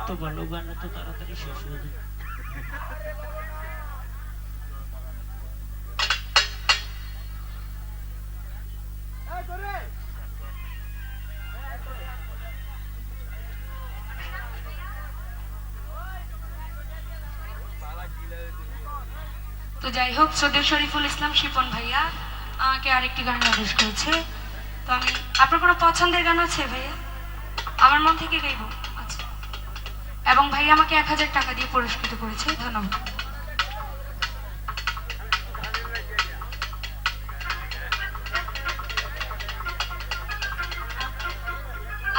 তো ভালো গান এত তাড়াতাড়ি শেষ হয়ে যায়। তো যাই হোক, শ্রদ্ধেয় শরীফুল ইসলাম শিপন ভাইয়া আমাকে আরেকটি গান আদেশ করেছে। তো আমি, আপনার কোনো পছন্দের গান আছে ভাইয়া? আমার মন থেকে গাইব। আচ্ছা, এবং ভাইয়া আমাকে 1000 টাকা দিয়ে পুরস্কৃত করেছে, ধন্যবাদ।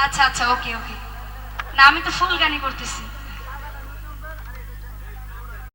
আচ্ছা আচ্ছা, ওকে ওকে। না, আমি তো ফুল গানই করতেছি।